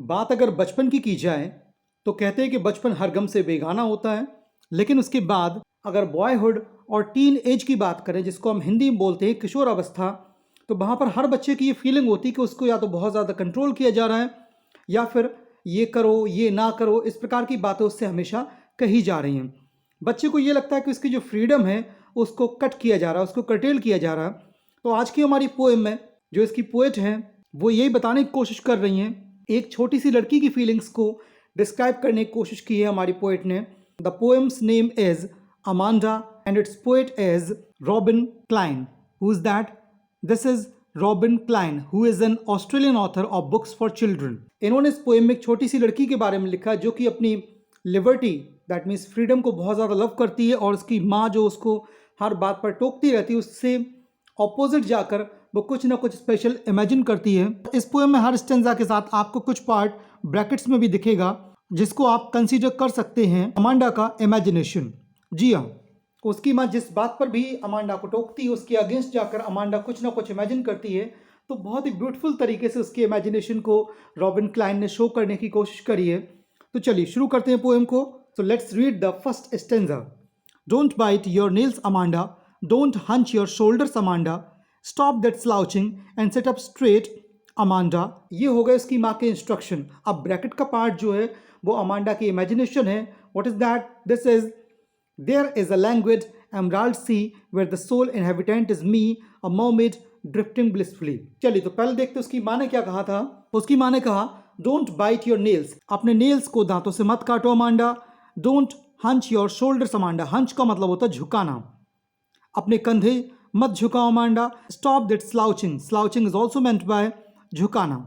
बात अगर बचपन की जाए तो कहते हैं कि बचपन हर गम से बेगाना होता है, लेकिन उसके बाद अगर बॉयहुड और टीन एज की बात करें, जिसको हम हिंदी में बोलते हैं किशोर अवस्था, तो वहाँ पर हर बच्चे की ये फीलिंग होती है कि उसको या तो बहुत ज़्यादा कंट्रोल किया जा रहा है या फिर ये करो ये ना करो, इस प्रकार की बातें उससे हमेशा कही जा रही हैं। बच्चे को ये लगता है कि उसकी जो फ्रीडम है उसको कट किया जा रहा है, उसको कर्टेल किया जा रहा है। तो आज की हमारी पोएम में जो इसकी पोएट हैं वो यही बताने की कोशिश कर रही हैं, एक छोटी सी लड़की की फीलिंग्स को डिस्क्राइब करने की कोशिश की है हमारी पोएट ने। The poem's name is Amanda and its poet is Robin Klein. Who is that? This is Robin Klein, who is an Australian author of books for children. इन्होंने इस पोएम में एक छोटी सी लड़की के बारे में लिखा जो कि अपनी लिबर्टी, दैट मीन्स फ्रीडम को बहुत ज़्यादा लव करती है, और उसकी माँ जो उसको हर बात पर टोकती रहती है उससे ऑपोजिट जाकर वो कुछ ना कुछ स्पेशल इमेजिन करती है। इस पोएम में हर स्टेंजा के साथ आपको कुछ पार्ट ब्रैकेट्स में भी दिखेगा, जिसको आप कंसीडर कर सकते हैं अमांडा का इमेजिनेशन। जी हाँ, उसकी माँ जिस बात पर भी अमांडा को टोकती है उसके अगेंस्ट जाकर अमांडा कुछ ना कुछ इमेजिन करती है। तो बहुत ही ब्यूटीफुल तरीके से उसके इमेजिनेशन को रॉबिन क्लाइन ने शो करने की कोशिश करी है। तो चलिए शुरू करते हैं पोएम को। So let's read the first stanza. Don't bite your nails Amanda, don't hunch your shoulders Amanda, stop that slouching and set up straight Amanda. ये हो गए उसकी माँ के इंस्ट्रक्शन। अब ब्रैकेट का पार्ट जो है वो अमांडा की इमेजिनेशन है। What is that? This is there is a language emerald sea where the sole inhabitant is me, a mermaid drifting blissfully. चलिए तो पहले देखते उसकी माँ ने क्या कहा था। उसकी माँ ने कहा डोंट बाइट योर नेल्स, अपने नेल्स को दांतों से मत काटो Amanda. Don't hunch your shoulders Amanda, hunch का मतलब होता है झुकाना, अपने कंधे मत झुकाओ Amanda. Stop that slouching, slouching is also meant by झुकाना,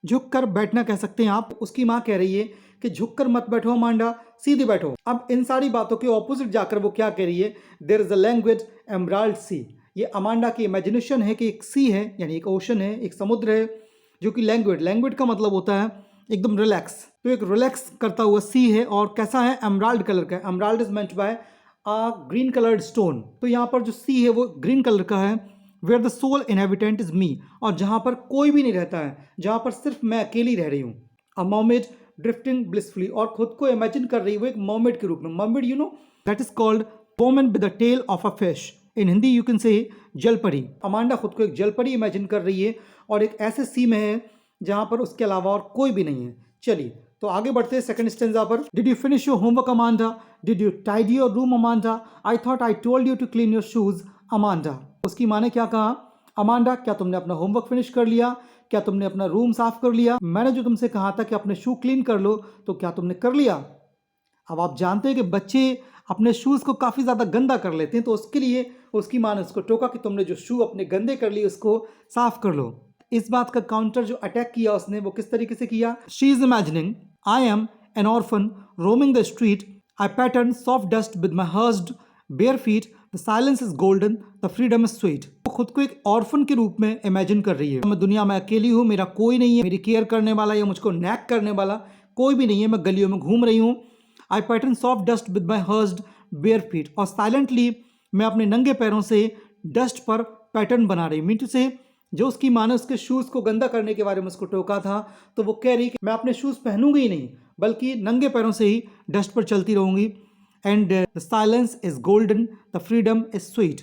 झुक कर बैठना कह सकते हैं आप। उसकी माँ कह रही है कि झुक कर मत बैठो अमांडा, सीधे बैठो। अब इन सारी बातों के ऑपोजिट जाकर वो क्या कह रही है? There is a language emerald sea. ये अमांडा की इमेजिनेशन है कि एक सी है, यानी एक ओशन है, एक समुद्र है, जो कि लैंग्वेज, लैंग्वेज का मतलब होता है एकदम रिलैक्स। तो एक रिलैक्स करता हुआ सी है, और कैसा है? एमराल्ड कलर का। Emerald is meant by green coloured stone. तो यहाँ पर जो सी है वो ग्रीन कलर का है। Where the sole inhabitant is me, और जहाँ पर कोई भी नहीं रहता है, जहाँ पर सिर्फ मैं अकेली रह रही हूँ। अ मर्मेड ड्रिफ्टिंग ब्लिसफुली, और खुद को इमेजिन कर रही है वो एक मर्मेड के रूप में। Mermaid you know that is called woman with the tail of a fish. In Hindi you can say jalpari. Amanda खुद को एक जलपरी इमेजिन कर रही है और एक ऐसे सी में है जहाँ पर उसके अलावा और कोई भी नहीं है। चलिए तो आगे बढ़ते हैं सेकंड स्टेंजा पर। Did you finish your homework Amanda, did you tidy your room Amanda, I thought I told you to clean your shoes Amanda. उसकी माँ ने क्या कहा? अमांडा, क्या तुमने अपना होमवर्क फिनिश कर लिया? क्या तुमने अपना रूम साफ कर लिया? मैंने जो तुमसे कहा था कि अपने शू क्लीन कर लो, तो क्या तुमने कर लिया? अब आप जानते हैं कि बच्चे अपने शूज़ को काफ़ी ज़्यादा गंदा कर लेते हैं, तो उसके लिए उसकी माँ ने उसको टोका कि तुमने जो शू अपने गंदे कर लिए उसको साफ कर लो। इस बात का काउंटर जो अटैक किया उसने, वो किस तरीके से किया? She is imagining I am an orphan roaming the street, I pattern soft dust with my hurst bare feet, the silence is golden, the freedom is sweet. वो खुद को एक ऑर्फन के रूप में इमेजिन कर रही है। मैं दुनिया में अकेली हूँ, मेरा कोई नहीं है, मेरी केयर करने वाला या मुझको नैक करने वाला कोई भी नहीं है, मैं गलियों में घूम रही हूँ। I pattern soft dust with my hurst bare feet, और साइलेंटली मैं अपने नंगे पैरों से डस्ट पर पैटर्न बना रही हूँ। मीन टू से जो उसकी माँ ने उसके शूज़ को गंदा करने के बारे में उसको टोका था, तो वो कह रही कि मैं अपने शूज़ पहनूंगी ही नहीं, बल्कि नंगे पैरों से ही डस्ट पर चलती रहूंगी। And the silence is golden, the freedom is sweet.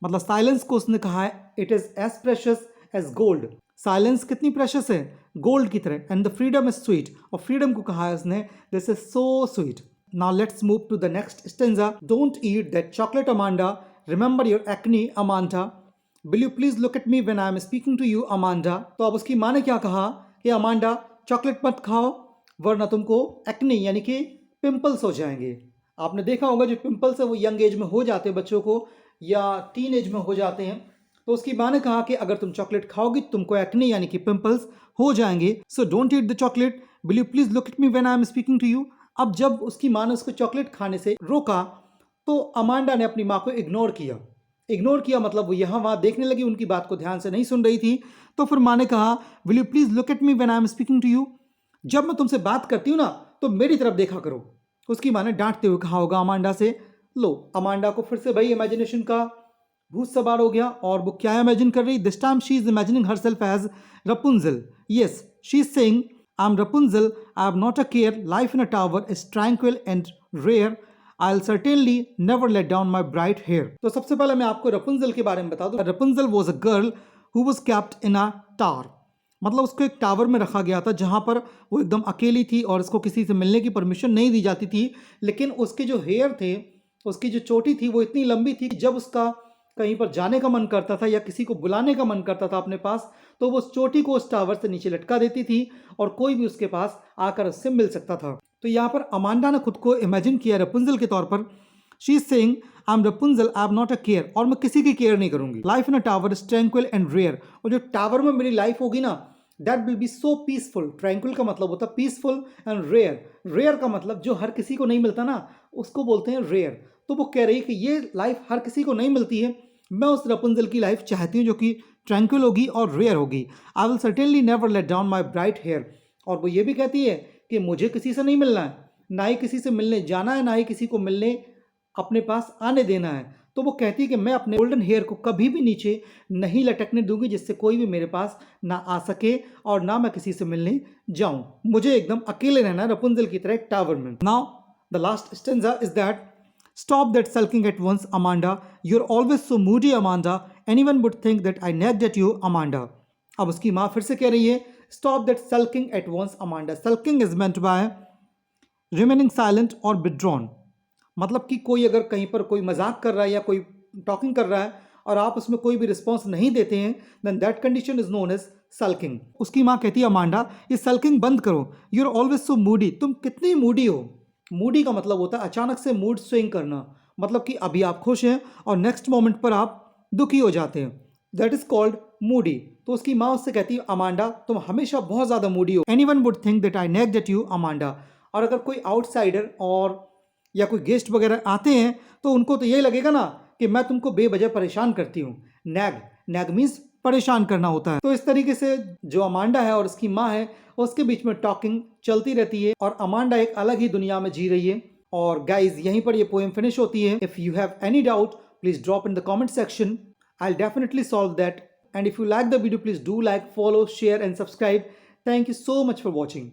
मतलब साइलेंस को उसने कहा है it is as precious as gold. Silence कितनी प्रेशियस है? गोल्ड की तरह। And the freedom is sweet, और फ्रीडम को कहा है उसने this is so sweet. Now let's move to the next stanza. Don't eat that chocolate Amanda, remember your acne Amanda, will you please look at me when I am speaking to you Amanda. तो अब उसकी माँ ने क्या कहा कि Amanda chocolate मत खाओ, वरना तुमको एक्नी यानी कि पिंपल्स हो जाएंगे। आपने देखा होगा जो पिंपल्स है वो यंग एज में हो जाते हैं बच्चों को, या टीन एज में हो जाते हैं। तो उसकी माँ ने कहा कि अगर तुम चॉकलेट खाओगी तुमको एक्नी यानी कि पिंपल्स हो जाएंगे। So don't eat the chocolate, will you please look at me when I am speaking to you. अब जब उसकी माँ ने उसको चॉकलेट खाने से रोका, तो अमांडा ने अपनी माँ को इग्नोर किया। इग्नोर किया मतलब वो यहाँ वहाँ देखने लगी, उनकी बात को ध्यान से नहीं सुन रही थी। तो फिर माँ ने कहा will you please look at me when I am speaking to you, जब मैं तुमसे बात करती हूँ ना तो मेरी तरफ देखा करो। उसकी माँ ने डांटते हुए कहा होगा अमांडा से। लो, अमांडा को फिर से भाई इमेजिनेशन का भूत सवार हो गया, और वो क्या इमेजिन कर रही? This time she is imagining herself as Rapunzel. Yes, she is saying I'm Rapunzel, I'm not a care, life in a tower is tranquil and rare. I'll certainly never let down my bright hair. तो सबसे पहले मैं आपको Rapunzel के बारे में बता दूं। Rapunzel was a girl who was kept in a tower. मतलब उसको एक टावर में रखा गया था जहाँ पर वो एकदम अकेली थी और उसको किसी से मिलने की परमिशन नहीं दी जाती थी। लेकिन उसके जो हेयर थे, उसकी जो चोटी थी वो इतनी लंबी थी कि जब उसका कहीं पर जाने का मन करता था या किसी को बुलाने का मन करता था अपने पास, तो वो उस चोटी को उस टावर से नीचे लटका देती थी और कोई भी उसके पास आकर उससे मिल सकता था। तो यहाँ पर अमांडा ने खुद को इमेजिन किया रपुंजल के तौर पर। She is saying I am Rapunzel, I am not a care, और मैं किसी की केयर नहीं करूंगी। Life in a tower is tranquil and rare, और जो टावर में मेरी लाइफ होगी ना, that will be so peaceful. Tranquil का मतलब होता है पीसफुल, एंड रेयर, रेयर का मतलब जो हर किसी को नहीं मिलता ना, उसको बोलते हैं रेयर। तो वो कह रही है कि ये लाइफ हर किसी को नहीं मिलती है, मैं उस रपुंजल की लाइफ चाहती हूँ जो कि ट्रैंक्विल होगी और रेयर होगी। I will certainly never let down my bright hair, और वो ये भी कहती है कि मुझे किसी से नहीं मिलना है, ना ही किसी से मिलने जाना है, ना ही किसी को मिलने अपने पास आने देना है। तो वो कहती है कि मैं अपने गोल्डन हेयर को कभी भी नीचे नहीं लटकने दूंगी जिससे कोई भी मेरे पास ना आ सके और ना मैं किसी से मिलने जाऊं। मुझे एकदम अकेले रहना है रपुंजल की तरह एक टावर में। Now the last stanza is that Stop that sulking at once, Amanda. You're always so moody, Amanda. Anyone would think that I nagged at you, Amanda. अब उसकी माँ फिर से कह रही है Stop that sulking at once, Amanda. Sulking is meant by remaining silent or withdrawn. मतलब कि कोई अगर कहीं पर कोई मजाक कर रहा है या कोई टॉकिंग कर रहा है और आप उसमें कोई भी रिस्पॉन्स नहीं देते हैं, then that condition is known as sulking. उसकी माँ कहती है अमांडा, ये सल्किंग बंद करो। You are always so moody, तुम कितनी मूडी हो। मूडी का मतलब होता है अचानक से मूड स्विंग करना, मतलब कि अभी आप खुश हैं और नेक्स्ट मोमेंट पर आप दुखी हो जाते हैं, दैट इज कॉल्ड मूडी। तो उसकी माँ उससे कहती है अमांडा, तुम हमेशा बहुत ज़्यादा मूडी हो। Anyone would think that I nagged at you, Amanda. और अगर कोई आउटसाइडर और या कोई गेस्ट वगैरह आते हैं तो उनको तो यही लगेगा ना कि मैं तुमको बेवजह परेशान करती हूँ। नैग, नैग मीन्स परेशान करना होता है। तो इस तरीके से जो अमांडा है और उसकी माँ है उसके बीच में टॉकिंग चलती रहती है और अमांडा एक अलग ही दुनिया में जी रही है। और गाइज यहीं पर ये पोएम फिनिश होती है। If you have any doubt please drop in the comment section, I will definitely solve that. And if you like the video please do like, follow, share and subscribe. Thank you so much for watching.